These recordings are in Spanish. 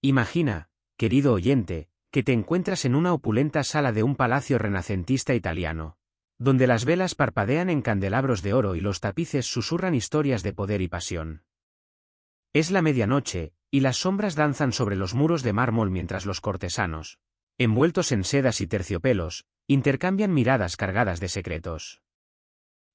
Imagina, querido oyente, que te encuentras en una opulenta sala de un palacio renacentista italiano, donde las velas parpadean en candelabros de oro y los tapices susurran historias de poder y pasión. Es la medianoche, y las sombras danzan sobre los muros de mármol mientras los cortesanos, envueltos en sedas y terciopelos, intercambian miradas cargadas de secretos.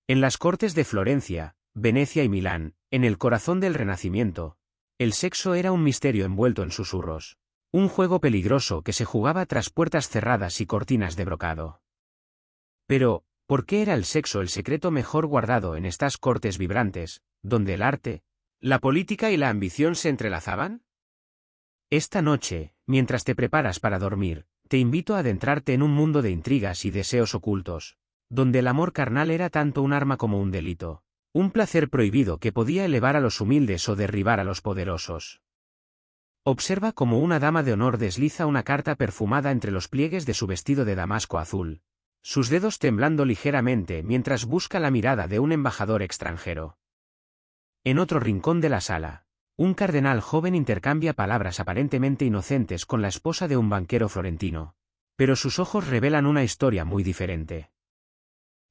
En las cortes de Florencia, Venecia y Milán, en el corazón del Renacimiento, el sexo era un misterio envuelto en susurros, un juego peligroso que se jugaba tras puertas cerradas y cortinas de brocado. Pero, ¿por qué era el sexo el secreto mejor guardado en estas cortes vibrantes, donde el arte, la política y la ambición se entrelazaban? Esta noche, mientras te preparas para dormir, te invito a adentrarte en un mundo de intrigas y deseos ocultos, donde el amor carnal era tanto un arma como un delito, un placer prohibido que podía elevar a los humildes o derribar a los poderosos. Observa cómo una dama de honor desliza una carta perfumada entre los pliegues de su vestido de damasco azul, sus dedos temblando ligeramente mientras busca la mirada de un embajador extranjero. En otro rincón de la sala, un cardenal joven intercambia palabras aparentemente inocentes con la esposa de un banquero florentino, pero sus ojos revelan una historia muy diferente.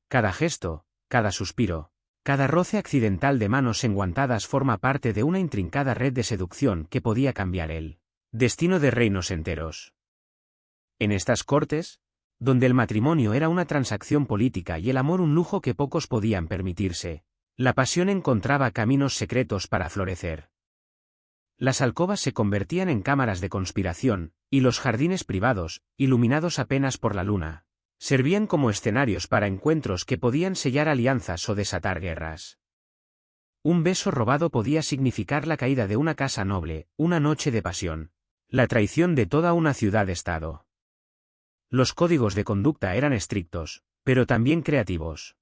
Cada gesto, cada suspiro, cada roce accidental de manos enguantadas forma parte de una intrincada red de seducción que podía cambiar el destino de reinos enteros. En estas cortes, donde el matrimonio era una transacción política y el amor un lujo que pocos podían permitirse, la pasión encontraba caminos secretos para florecer. Las alcobas se convertían en cámaras de conspiración, y los jardines privados, iluminados apenas por la luna, servían como escenarios para encuentros que podían sellar alianzas o desatar guerras. Un beso robado podía significar la caída de una casa noble, una noche de pasión, la traición de toda una ciudad-estado. Los códigos de conducta eran estrictos, pero también creativos.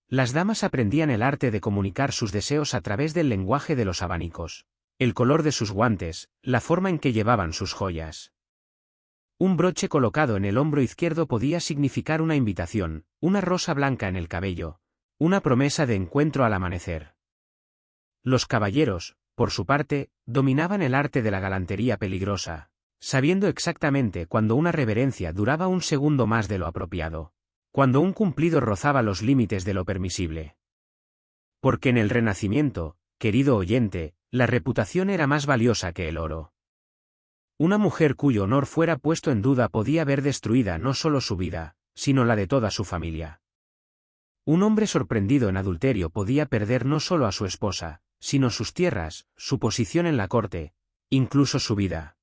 Las damas aprendían el arte de comunicar sus deseos a través del lenguaje de los abanicos, el color de sus guantes, la forma en que llevaban sus joyas. Un broche colocado en el hombro izquierdo podía significar una invitación, una rosa blanca en el cabello, una promesa de encuentro al amanecer. Los caballeros, por su parte, dominaban el arte de la galantería peligrosa, sabiendo exactamente cuando una reverencia duraba un segundo más de lo apropiado, cuando un cumplido rozaba los límites de lo permisible. Porque en el Renacimiento, querido oyente, la reputación era más valiosa que el oro. Una mujer cuyo honor fuera puesto en duda podía ver destruida no solo su vida, sino la de toda su familia. Un hombre sorprendido en adulterio podía perder no solo a su esposa, sino sus tierras, su posición en la corte, incluso su vida.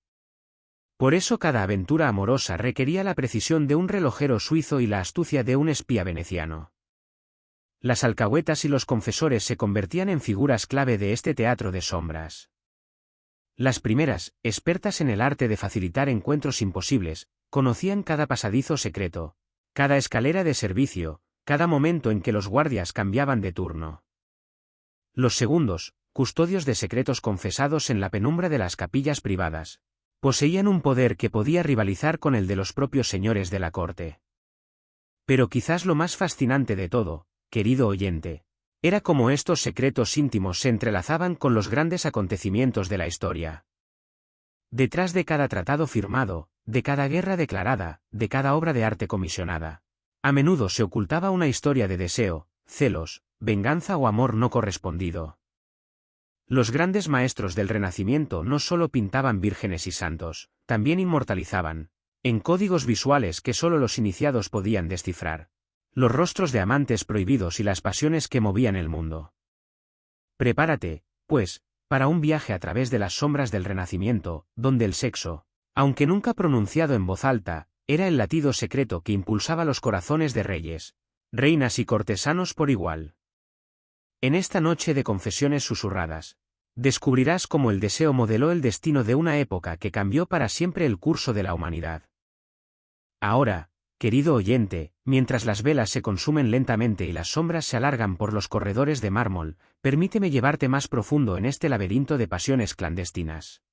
Por eso cada aventura amorosa requería la precisión de un relojero suizo y la astucia de un espía veneciano. Las alcahuetas y los confesores se convertían en figuras clave de este teatro de sombras. Las primeras, expertas en el arte de facilitar encuentros imposibles, conocían cada pasadizo secreto, cada escalera de servicio, cada momento en que los guardias cambiaban de turno. Los segundos, custodios de secretos confesados en la penumbra de las capillas privadas, poseían un poder que podía rivalizar con el de los propios señores de la corte. Pero quizás lo más fascinante de todo, querido oyente, era cómo estos secretos íntimos se entrelazaban con los grandes acontecimientos de la historia. Detrás de cada tratado firmado, de cada guerra declarada, de cada obra de arte comisionada, a menudo se ocultaba una historia de deseo, celos, venganza o amor no correspondido. Los grandes maestros del Renacimiento no solo pintaban vírgenes y santos, también inmortalizaban, en códigos visuales que solo los iniciados podían descifrar, los rostros de amantes prohibidos y las pasiones que movían el mundo. Prepárate, pues, para un viaje a través de las sombras del Renacimiento, donde el sexo, aunque nunca pronunciado en voz alta, era el latido secreto que impulsaba los corazones de reyes, reinas y cortesanos por igual. En esta noche de confesiones susurradas, descubrirás cómo el deseo modeló el destino de una época que cambió para siempre el curso de la humanidad. Ahora, querido oyente, mientras las velas se consumen lentamente y las sombras se alargan por los corredores de mármol, permíteme llevarte más profundo en este laberinto de pasiones clandestinas.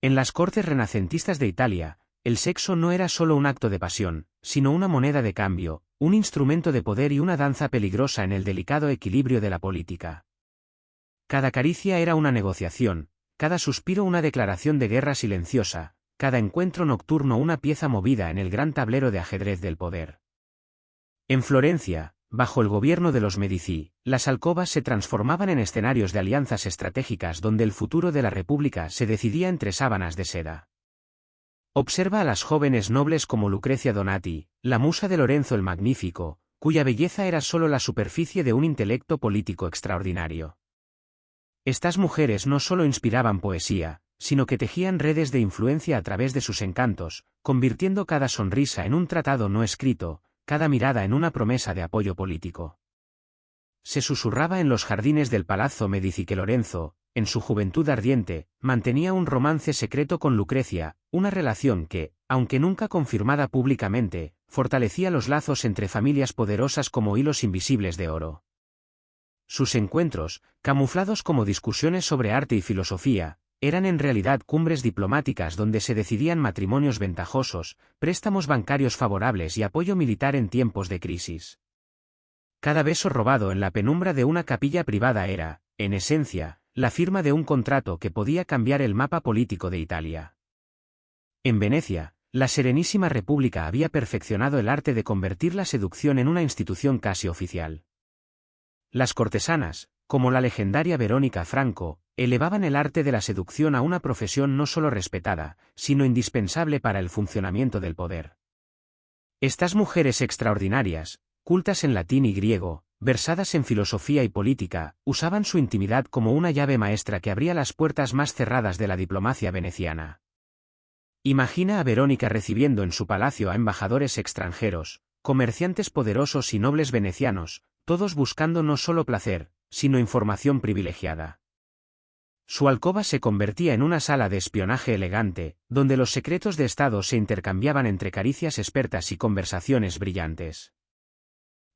En las cortes renacentistas de Italia, el sexo no era solo un acto de pasión, sino una moneda de cambio, un instrumento de poder y una danza peligrosa en el delicado equilibrio de la política. Cada caricia era una negociación, cada suspiro una declaración de guerra silenciosa, cada encuentro nocturno una pieza movida en el gran tablero de ajedrez del poder. En Florencia, bajo el gobierno de los Medici, las alcobas se transformaban en escenarios de alianzas estratégicas donde el futuro de la República se decidía entre sábanas de seda. Observa a las jóvenes nobles como Lucrecia Donati, la musa de Lorenzo el Magnífico, cuya belleza era solo la superficie de un intelecto político extraordinario. Estas mujeres no solo inspiraban poesía, sino que tejían redes de influencia a través de sus encantos, convirtiendo cada sonrisa en un tratado no escrito, cada mirada en una promesa de apoyo político. Se susurraba en los jardines del Palazzo Medici que Lorenzo, en su juventud ardiente, mantenía un romance secreto con Lucrecia, una relación que, aunque nunca confirmada públicamente, fortalecía los lazos entre familias poderosas como hilos invisibles de oro. Sus encuentros, camuflados como discusiones sobre arte y filosofía, eran en realidad cumbres diplomáticas donde se decidían matrimonios ventajosos, préstamos bancarios favorables y apoyo militar en tiempos de crisis. Cada beso robado en la penumbra de una capilla privada era, en esencia, la firma de un contrato que podía cambiar el mapa político de Italia. En Venecia, la Serenísima República había perfeccionado el arte de convertir la seducción en una institución casi oficial. Las cortesanas, como la legendaria Verónica Franco, elevaban el arte de la seducción a una profesión no solo respetada, sino indispensable para el funcionamiento del poder. Estas mujeres extraordinarias, cultas en latín y griego, versadas en filosofía y política, usaban su intimidad como una llave maestra que abría las puertas más cerradas de la diplomacia veneciana. Imagina a Verónica recibiendo en su palacio a embajadores extranjeros, comerciantes poderosos y nobles venecianos, todos buscando no solo placer, sino información privilegiada. Su alcoba se convertía en una sala de espionaje elegante, donde los secretos de Estado se intercambiaban entre caricias expertas y conversaciones brillantes.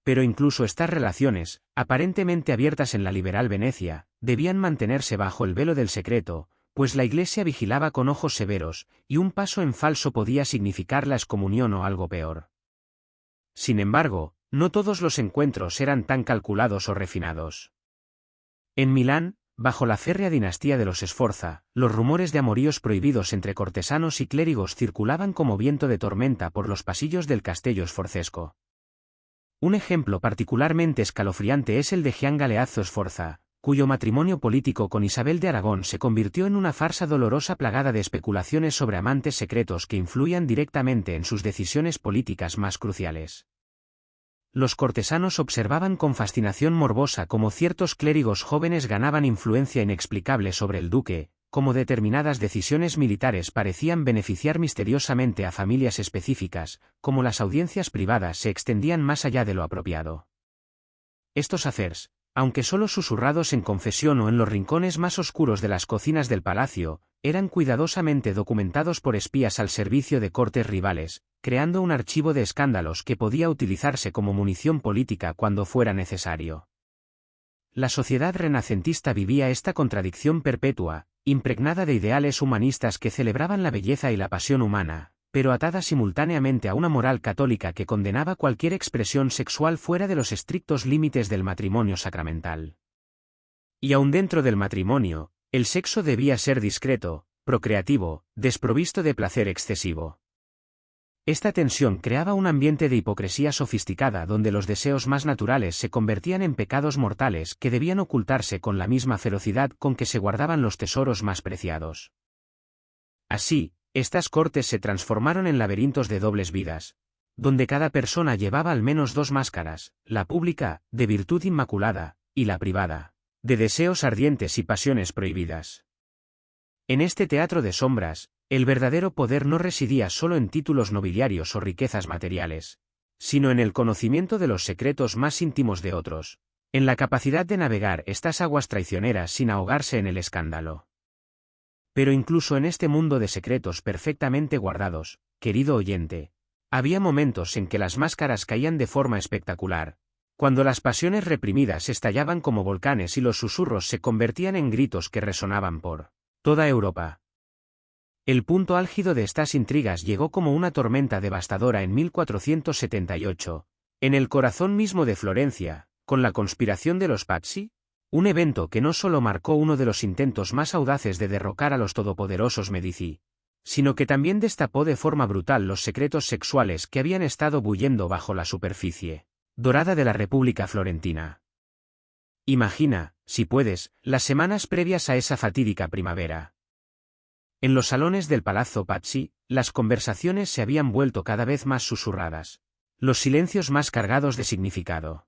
Pero incluso estas relaciones, aparentemente abiertas en la liberal Venecia, debían mantenerse bajo el velo del secreto, pues la Iglesia vigilaba con ojos severos, y un paso en falso podía significar la excomunión o algo peor. Sin embargo, no todos los encuentros eran tan calculados o refinados. En Milán, bajo la férrea dinastía de los Sforza, los rumores de amoríos prohibidos entre cortesanos y clérigos circulaban como viento de tormenta por los pasillos del Castello Sforzesco. Un ejemplo particularmente escalofriante es el de Gian Galeazzo Sforza, cuyo matrimonio político con Isabel de Aragón se convirtió en una farsa dolorosa plagada de especulaciones sobre amantes secretos que influían directamente en sus decisiones políticas más cruciales. Los cortesanos observaban con fascinación morbosa cómo ciertos clérigos jóvenes ganaban influencia inexplicable sobre el duque, cómo determinadas decisiones militares parecían beneficiar misteriosamente a familias específicas, cómo las audiencias privadas se extendían más allá de lo apropiado. Estos affairs, aunque solo susurrados en confesión o en los rincones más oscuros de las cocinas del palacio, eran cuidadosamente documentados por espías al servicio de cortes rivales, creando un archivo de escándalos que podía utilizarse como munición política cuando fuera necesario. La sociedad renacentista vivía esta contradicción perpetua, impregnada de ideales humanistas que celebraban la belleza y la pasión humana, pero atada simultáneamente a una moral católica que condenaba cualquier expresión sexual fuera de los estrictos límites del matrimonio sacramental. Y aun dentro del matrimonio, el sexo debía ser discreto, procreativo, desprovisto de placer excesivo. Esta tensión creaba un ambiente de hipocresía sofisticada donde los deseos más naturales se convertían en pecados mortales que debían ocultarse con la misma ferocidad con que se guardaban los tesoros más preciados. Así, estas cortes se transformaron en laberintos de dobles vidas, donde cada persona llevaba al menos dos máscaras, la pública, de virtud inmaculada, y la privada, de deseos ardientes y pasiones prohibidas. En este teatro de sombras, el verdadero poder no residía solo en títulos nobiliarios o riquezas materiales, sino en el conocimiento de los secretos más íntimos de otros, en la capacidad de navegar estas aguas traicioneras sin ahogarse en el escándalo. Pero incluso en este mundo de secretos perfectamente guardados, querido oyente, había momentos en que las máscaras caían de forma espectacular, cuando las pasiones reprimidas estallaban como volcanes y los susurros se convertían en gritos que resonaban por toda Europa. El punto álgido de estas intrigas llegó como una tormenta devastadora en 1478, en el corazón mismo de Florencia, con la conspiración de los Pazzi. Un evento que no solo marcó uno de los intentos más audaces de derrocar a los todopoderosos Medici, sino que también destapó de forma brutal los secretos sexuales que habían estado bullendo bajo la superficie dorada de la República Florentina. Imagina, si puedes, las semanas previas a esa fatídica primavera. En los salones del Palazzo Pazzi, las conversaciones se habían vuelto cada vez más susurradas, los silencios más cargados de significado.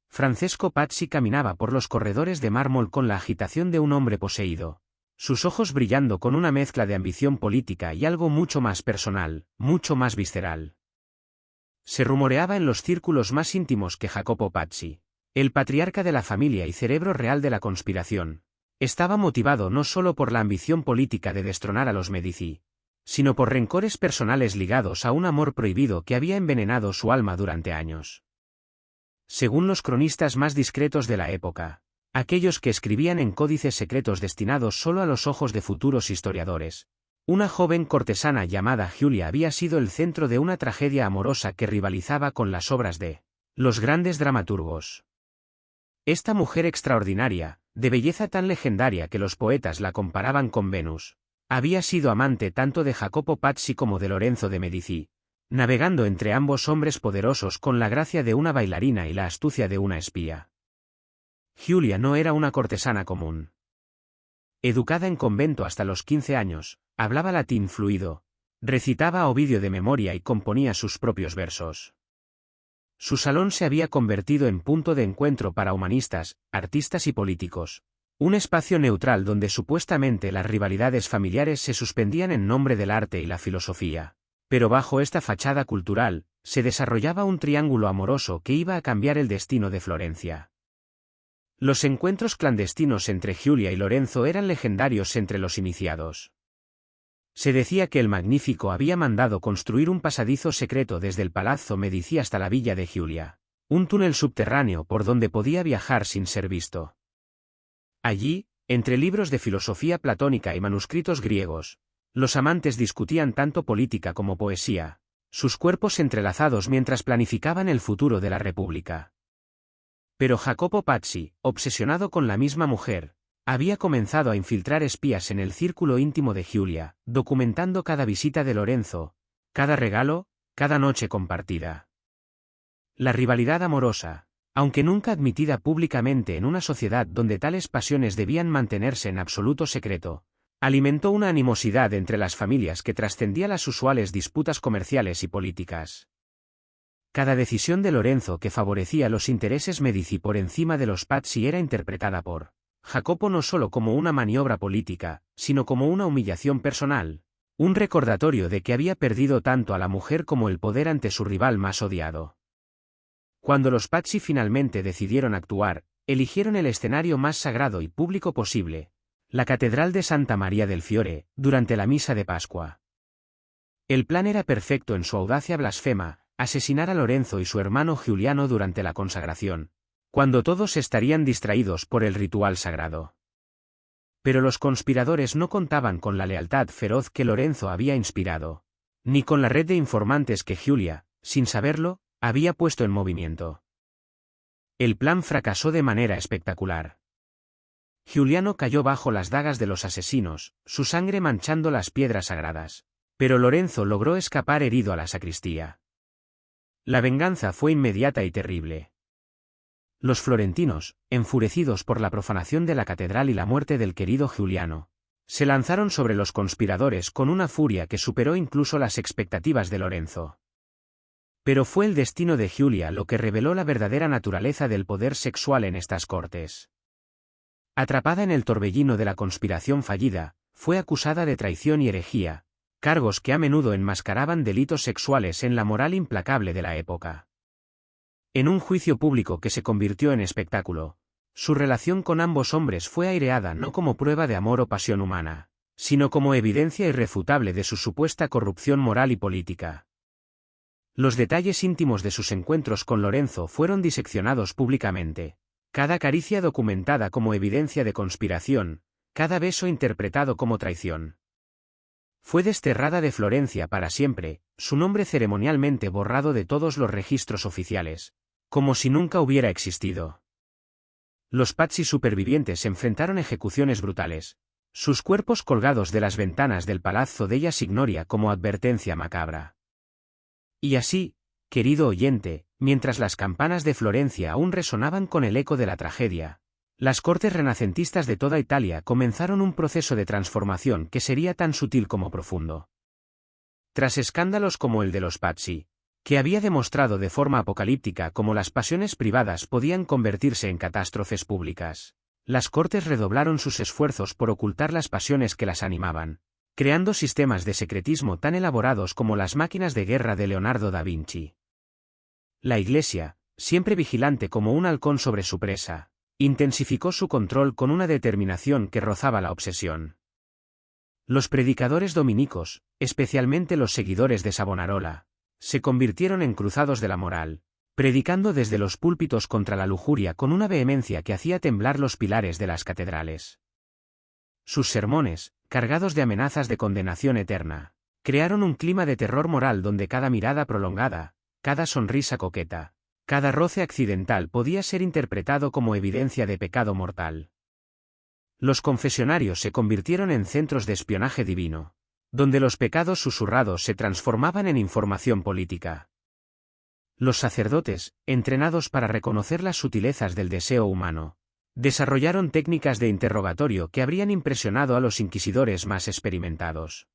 Francesco Pazzi caminaba por los corredores de mármol con la agitación de un hombre poseído, sus ojos brillando con una mezcla de ambición política y algo mucho más personal, mucho más visceral. Se rumoreaba en los círculos más íntimos que Jacopo Pazzi, el patriarca de la familia y cerebro real de la conspiración, estaba motivado no solo por la ambición política de destronar a los Medici, sino por rencores personales ligados a un amor prohibido que había envenenado su alma durante años. Según los cronistas más discretos de la época, aquellos que escribían en códices secretos destinados solo a los ojos de futuros historiadores, una joven cortesana llamada Giulia había sido el centro de una tragedia amorosa que rivalizaba con las obras de los grandes dramaturgos. Esta mujer extraordinaria, de belleza tan legendaria que los poetas la comparaban con Venus, había sido amante tanto de Jacopo Pazzi como de Lorenzo de Medici, navegando entre ambos hombres poderosos con la gracia de una bailarina y la astucia de una espía. Giulia no era una cortesana común. Educada en convento hasta los 15 años, hablaba latín fluido, recitaba a Ovidio de memoria y componía sus propios versos. Su salón se había convertido en punto de encuentro para humanistas, artistas y políticos, un espacio neutral donde supuestamente las rivalidades familiares se suspendían en nombre del arte y la filosofía. Pero bajo esta fachada cultural, se desarrollaba un triángulo amoroso que iba a cambiar el destino de Florencia. Los encuentros clandestinos entre Giulia y Lorenzo eran legendarios entre los iniciados. Se decía que el Magnífico había mandado construir un pasadizo secreto desde el Palazzo Medici hasta la villa de Giulia, un túnel subterráneo por donde podía viajar sin ser visto. Allí, entre libros de filosofía platónica y manuscritos griegos, los amantes discutían tanto política como poesía, sus cuerpos entrelazados mientras planificaban el futuro de la República. Pero Jacopo Pazzi, obsesionado con la misma mujer, había comenzado a infiltrar espías en el círculo íntimo de Giulia, documentando cada visita de Lorenzo, cada regalo, cada noche compartida. La rivalidad amorosa, aunque nunca admitida públicamente en una sociedad donde tales pasiones debían mantenerse en absoluto secreto, alimentó una animosidad entre las familias que trascendía las usuales disputas comerciales y políticas. Cada decisión de Lorenzo que favorecía los intereses Medici por encima de los Pazzi era interpretada por Jacopo no solo como una maniobra política, sino como una humillación personal, un recordatorio de que había perdido tanto a la mujer como el poder ante su rival más odiado. Cuando los Pazzi finalmente decidieron actuar, eligieron el escenario más sagrado y público posible, la Catedral de Santa María del Fiore, durante la Misa de Pascua. El plan era perfecto en su audacia blasfema, asesinar a Lorenzo y su hermano Giuliano durante la consagración, cuando todos estarían distraídos por el ritual sagrado. Pero los conspiradores no contaban con la lealtad feroz que Lorenzo había inspirado, ni con la red de informantes que Giulia, sin saberlo, había puesto en movimiento. El plan fracasó de manera espectacular. Giuliano cayó bajo las dagas de los asesinos, su sangre manchando las piedras sagradas, pero Lorenzo logró escapar herido a la sacristía. La venganza fue inmediata y terrible. Los florentinos, enfurecidos por la profanación de la catedral y la muerte del querido Giuliano, se lanzaron sobre los conspiradores con una furia que superó incluso las expectativas de Lorenzo. Pero fue el destino de Giulia lo que reveló la verdadera naturaleza del poder sexual en estas cortes. Atrapada en el torbellino de la conspiración fallida, fue acusada de traición y herejía, cargos que a menudo enmascaraban delitos sexuales en la moral implacable de la época. En un juicio público que se convirtió en espectáculo, su relación con ambos hombres fue aireada no como prueba de amor o pasión humana, sino como evidencia irrefutable de su supuesta corrupción moral y política. Los detalles íntimos de sus encuentros con Lorenzo fueron diseccionados públicamente, cada caricia documentada como evidencia de conspiración, cada beso interpretado como traición. Fue desterrada de Florencia para siempre, su nombre ceremonialmente borrado de todos los registros oficiales, como si nunca hubiera existido. Los Pazzi supervivientes se enfrentaron a ejecuciones brutales, sus cuerpos colgados de las ventanas del Palazzo della Signoria como advertencia macabra. Y así, querido oyente, mientras las campanas de Florencia aún resonaban con el eco de la tragedia, las cortes renacentistas de toda Italia comenzaron un proceso de transformación que sería tan sutil como profundo. Tras escándalos como el de los Pazzi, que había demostrado de forma apocalíptica cómo las pasiones privadas podían convertirse en catástrofes públicas, las cortes redoblaron sus esfuerzos por ocultar las pasiones que las animaban, creando sistemas de secretismo tan elaborados como las máquinas de guerra de Leonardo da Vinci. La Iglesia, siempre vigilante como un halcón sobre su presa, intensificó su control con una determinación que rozaba la obsesión. Los predicadores dominicos, especialmente los seguidores de Savonarola, se convirtieron en cruzados de la moral, predicando desde los púlpitos contra la lujuria con una vehemencia que hacía temblar los pilares de las catedrales. Sus sermones, cargados de amenazas de condenación eterna, crearon un clima de terror moral donde cada mirada prolongada, cada sonrisa coqueta, cada roce accidental podía ser interpretado como evidencia de pecado mortal. Los confesionarios se convirtieron en centros de espionaje divino, donde los pecados susurrados se transformaban en información política. Los sacerdotes, entrenados para reconocer las sutilezas del deseo humano, desarrollaron técnicas de interrogatorio que habrían impresionado a los inquisidores más experimentados.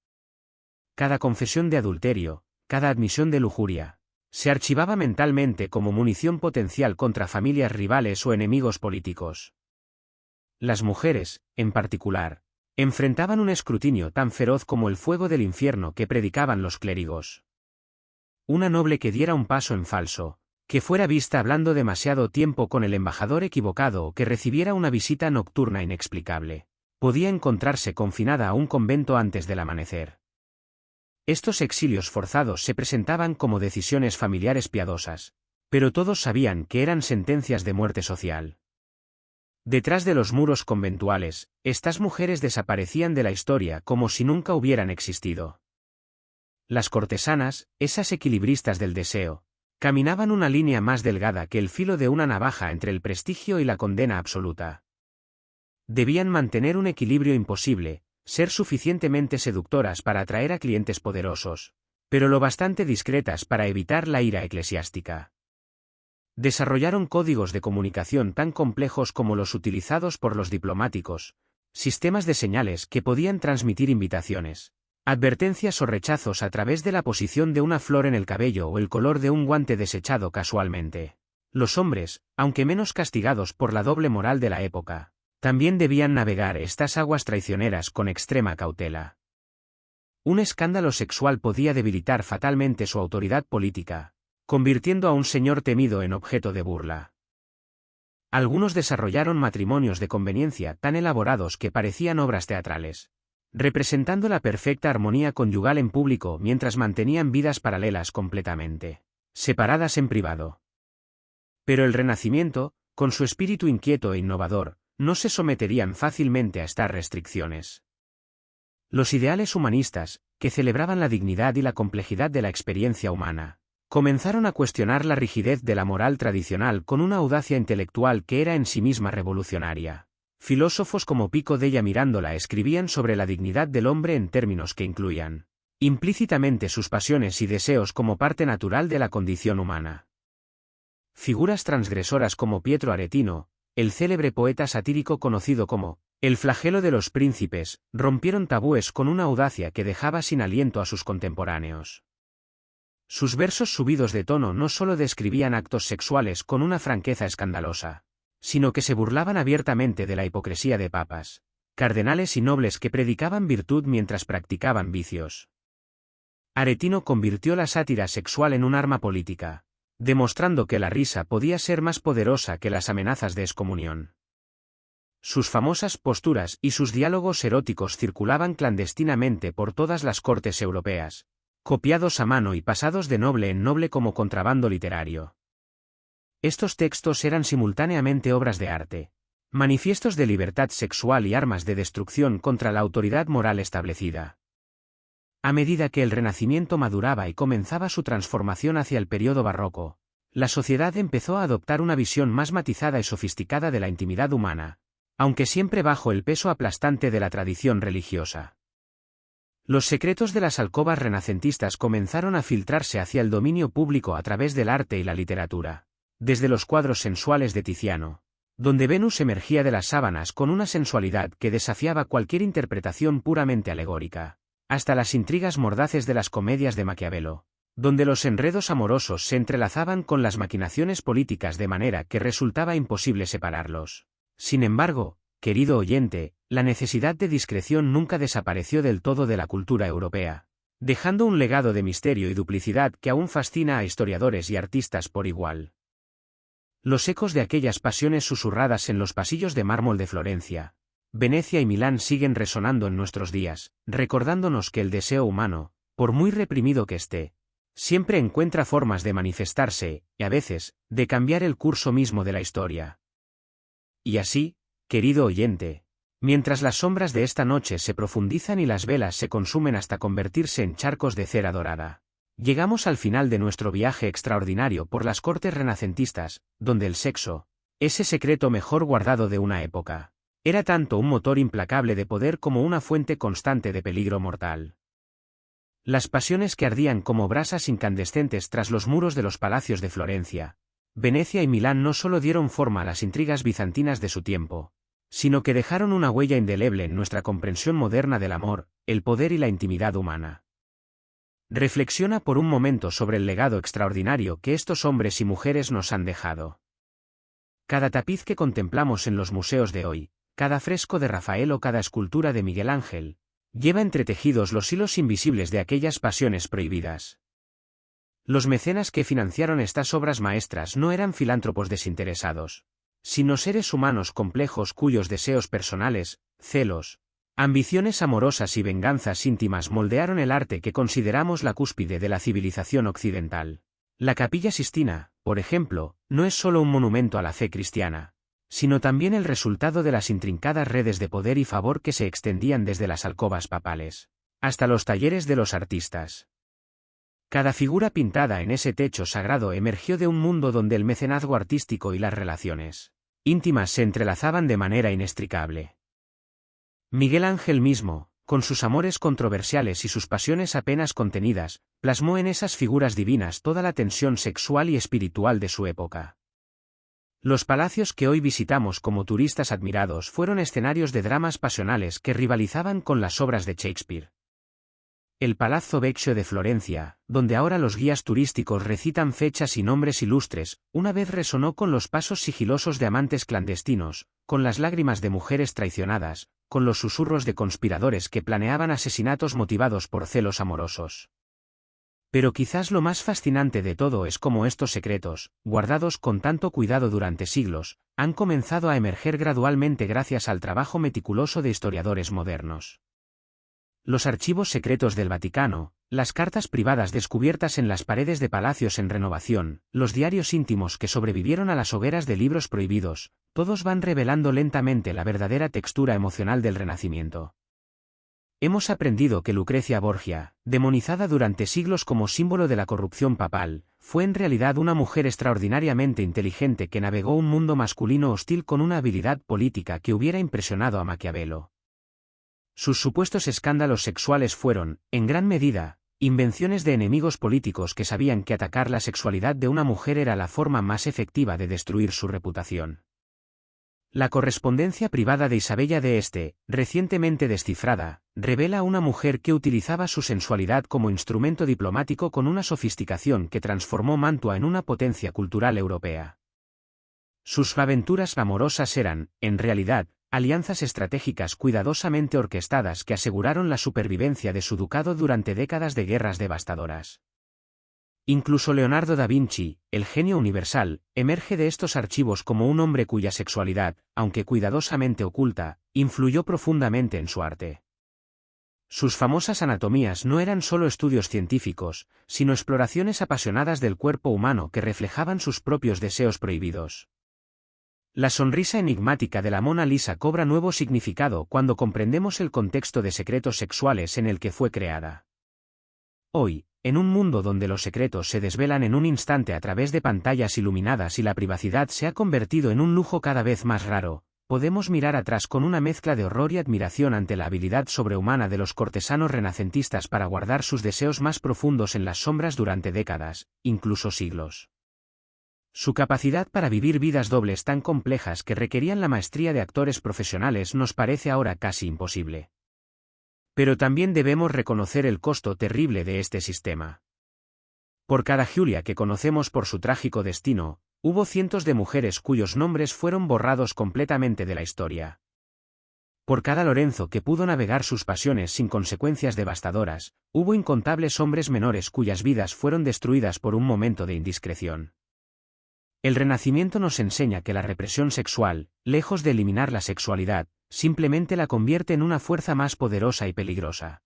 Cada confesión de adulterio, cada admisión de lujuria, se archivaba mentalmente como munición potencial contra familias rivales o enemigos políticos. Las mujeres, en particular, enfrentaban un escrutinio tan feroz como el fuego del infierno que predicaban los clérigos. Una noble que diera un paso en falso, que fuera vista hablando demasiado tiempo con el embajador equivocado o que recibiera una visita nocturna inexplicable, podía encontrarse confinada a un convento antes del amanecer. Estos exilios forzados se presentaban como decisiones familiares piadosas, pero todos sabían que eran sentencias de muerte social. Detrás de los muros conventuales, estas mujeres desaparecían de la historia como si nunca hubieran existido. Las cortesanas, esas equilibristas del deseo, caminaban una línea más delgada que el filo de una navaja entre el prestigio y la condena absoluta. Debían mantener un equilibrio imposible, ser suficientemente seductoras para atraer a clientes poderosos, pero lo bastante discretas para evitar la ira eclesiástica. Desarrollaron códigos de comunicación tan complejos como los utilizados por los diplomáticos, sistemas de señales que podían transmitir invitaciones, advertencias o rechazos a través de la posición de una flor en el cabello o el color de un guante desechado casualmente. Los hombres, aunque menos castigados por la doble moral de la época, también debían navegar estas aguas traicioneras con extrema cautela. Un escándalo sexual podía debilitar fatalmente su autoridad política, convirtiendo a un señor temido en objeto de burla. Algunos desarrollaron matrimonios de conveniencia tan elaborados que parecían obras teatrales, representando la perfecta armonía conyugal en público mientras mantenían vidas paralelas completamente separadas en privado. Pero el Renacimiento, con su espíritu inquieto e innovador, no se someterían fácilmente a estas restricciones. Los ideales humanistas, que celebraban la dignidad y la complejidad de la experiencia humana, comenzaron a cuestionar la rigidez de la moral tradicional con una audacia intelectual que era en sí misma revolucionaria. Filósofos como Pico della Mirandola escribían sobre la dignidad del hombre en términos que incluían implícitamente sus pasiones y deseos como parte natural de la condición humana. Figuras transgresoras como Pietro Aretino, el célebre poeta satírico conocido como el flagelo de los príncipes, rompieron tabúes con una audacia que dejaba sin aliento a sus contemporáneos. Sus versos subidos de tono no solo describían actos sexuales con una franqueza escandalosa, sino que se burlaban abiertamente de la hipocresía de papas, cardenales y nobles que predicaban virtud mientras practicaban vicios. Aretino convirtió la sátira sexual en un arma política, demostrando que la risa podía ser más poderosa que las amenazas de excomunión. Sus famosas posturas y sus diálogos eróticos circulaban clandestinamente por todas las cortes europeas, copiados a mano y pasados de noble en noble como contrabando literario. Estos textos eran simultáneamente obras de arte, manifiestos de libertad sexual y armas de destrucción contra la autoridad moral establecida. A medida que el Renacimiento maduraba y comenzaba su transformación hacia el período barroco, La sociedad empezó a adoptar una visión más matizada y sofisticada de la intimidad humana, aunque siempre bajo el peso aplastante de la tradición religiosa. Los secretos de las alcobas renacentistas comenzaron a filtrarse hacia el dominio público a través del arte y la literatura, desde los cuadros sensuales de Tiziano, donde Venus emergía de las sábanas con una sensualidad que desafiaba cualquier interpretación puramente alegórica, hasta las intrigas mordaces de las comedias de Maquiavelo, donde los enredos amorosos se entrelazaban con las maquinaciones políticas de manera que resultaba imposible separarlos. Sin embargo, querido oyente, la necesidad de discreción nunca desapareció del todo de la cultura europea, dejando un legado de misterio y duplicidad que aún fascina a historiadores y artistas por igual. Los ecos de aquellas pasiones susurradas en los pasillos de mármol de Florencia, Venecia y Milán siguen resonando en nuestros días, recordándonos que el deseo humano, por muy reprimido que esté, siempre encuentra formas de manifestarse, y a veces, de cambiar el curso mismo de la historia. Y así, querido oyente, mientras las sombras de esta noche se profundizan y las velas se consumen hasta convertirse en charcos de cera dorada, llegamos al final de nuestro viaje extraordinario por las cortes renacentistas, donde el sexo, ese secreto mejor guardado de una época, era tanto un motor implacable de poder como una fuente constante de peligro mortal. Las pasiones que ardían como brasas incandescentes tras los muros de los palacios de Florencia, Venecia y Milán no solo dieron forma a las intrigas bizantinas de su tiempo, sino que dejaron una huella indeleble en nuestra comprensión moderna del amor, el poder y la intimidad humana. Reflexiona por un momento sobre el legado extraordinario que estos hombres y mujeres nos han dejado. Cada tapiz que contemplamos en los museos de hoy, cada fresco de Rafael o cada escultura de Miguel Ángel, lleva entretejidos los hilos invisibles de aquellas pasiones prohibidas. Los mecenas que financiaron estas obras maestras no eran filántropos desinteresados, sino seres humanos complejos cuyos deseos personales, celos, ambiciones amorosas y venganzas íntimas moldearon el arte que consideramos la cúspide de la civilización occidental. La Capilla Sistina, por ejemplo, no es solo un monumento a la fe cristiana, sino también el resultado de las intrincadas redes de poder y favor que se extendían desde las alcobas papales hasta los talleres de los artistas. Cada figura pintada en ese techo sagrado emergió de un mundo donde el mecenazgo artístico y las relaciones íntimas se entrelazaban de manera inextricable. Miguel Ángel mismo, con sus amores controversiales y sus pasiones apenas contenidas, plasmó en esas figuras divinas toda la tensión sexual y espiritual de su época. Los palacios que hoy visitamos como turistas admirados fueron escenarios de dramas pasionales que rivalizaban con las obras de Shakespeare. El Palazzo Vecchio de Florencia, donde ahora los guías turísticos recitan fechas y nombres ilustres, una vez resonó con los pasos sigilosos de amantes clandestinos, con las lágrimas de mujeres traicionadas, con los susurros de conspiradores que planeaban asesinatos motivados por celos amorosos. Pero quizás lo más fascinante de todo es cómo estos secretos, guardados con tanto cuidado durante siglos, han comenzado a emerger gradualmente gracias al trabajo meticuloso de historiadores modernos. Los archivos secretos del Vaticano, las cartas privadas descubiertas en las paredes de palacios en renovación, los diarios íntimos que sobrevivieron a las hogueras de libros prohibidos, todos van revelando lentamente la verdadera textura emocional del Renacimiento. Hemos aprendido que Lucrecia Borgia, demonizada durante siglos como símbolo de la corrupción papal, fue en realidad una mujer extraordinariamente inteligente que navegó un mundo masculino hostil con una habilidad política que hubiera impresionado a Maquiavelo. Sus supuestos escándalos sexuales fueron, en gran medida, invenciones de enemigos políticos que sabían que atacar la sexualidad de una mujer era la forma más efectiva de destruir su reputación. La correspondencia privada de Isabella de Este, recientemente descifrada, revela a una mujer que utilizaba su sensualidad como instrumento diplomático con una sofisticación que transformó Mantua en una potencia cultural europea. Sus aventuras amorosas eran, en realidad, alianzas estratégicas cuidadosamente orquestadas que aseguraron la supervivencia de su ducado durante décadas de guerras devastadoras. Incluso Leonardo da Vinci, el genio universal, emerge de estos archivos como un hombre cuya sexualidad, aunque cuidadosamente oculta, influyó profundamente en su arte. Sus famosas anatomías no eran solo estudios científicos, sino exploraciones apasionadas del cuerpo humano que reflejaban sus propios deseos prohibidos. La sonrisa enigmática de la Mona Lisa cobra nuevo significado cuando comprendemos el contexto de secretos sexuales en el que fue creada. Hoy, en un mundo donde los secretos se desvelan en un instante a través de pantallas iluminadas y la privacidad se ha convertido en un lujo cada vez más raro, podemos mirar atrás con una mezcla de horror y admiración ante la habilidad sobrehumana de los cortesanos renacentistas para guardar sus deseos más profundos en las sombras durante décadas, incluso siglos. Su capacidad para vivir vidas dobles tan complejas que requerían la maestría de actores profesionales nos parece ahora casi imposible. Pero también debemos reconocer el costo terrible de este sistema. Por cada Julia que conocemos por su trágico destino, hubo cientos de mujeres cuyos nombres fueron borrados completamente de la historia. Por cada Lorenzo que pudo navegar sus pasiones sin consecuencias devastadoras, hubo incontables hombres menores cuyas vidas fueron destruidas por un momento de indiscreción. El Renacimiento nos enseña que la represión sexual, lejos de eliminar la sexualidad, simplemente la convierte en una fuerza más poderosa y peligrosa.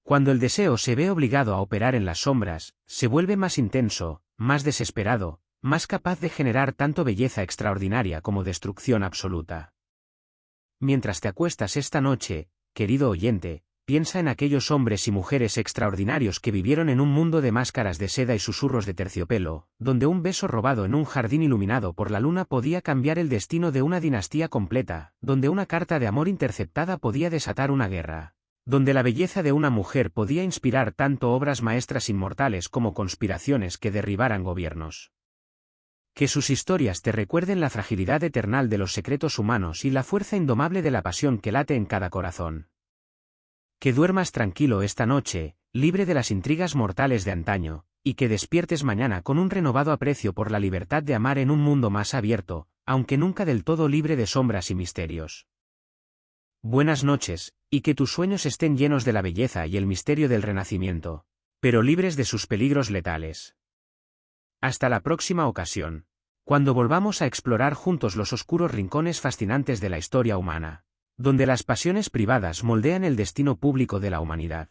Cuando el deseo se ve obligado a operar en las sombras, se vuelve más intenso, más desesperado, más capaz de generar tanto belleza extraordinaria como destrucción absoluta. Mientras te acuestas esta noche, querido oyente, piensa en aquellos hombres y mujeres extraordinarios que vivieron en un mundo de máscaras de seda y susurros de terciopelo, donde un beso robado en un jardín iluminado por la luna podía cambiar el destino de una dinastía completa, donde una carta de amor interceptada podía desatar una guerra, donde la belleza de una mujer podía inspirar tanto obras maestras inmortales como conspiraciones que derribaran gobiernos. Que sus historias te recuerden la fragilidad eternal de los secretos humanos y la fuerza indomable de la pasión que late en cada corazón. Que duermas tranquilo esta noche, libre de las intrigas mortales de antaño, y que despiertes mañana con un renovado aprecio por la libertad de amar en un mundo más abierto, aunque nunca del todo libre de sombras y misterios. Buenas noches, y que tus sueños estén llenos de la belleza y el misterio del Renacimiento, pero libres de sus peligros letales. Hasta la próxima ocasión, cuando volvamos a explorar juntos los oscuros rincones fascinantes de la historia humana, donde las pasiones privadas moldean el destino público de la humanidad.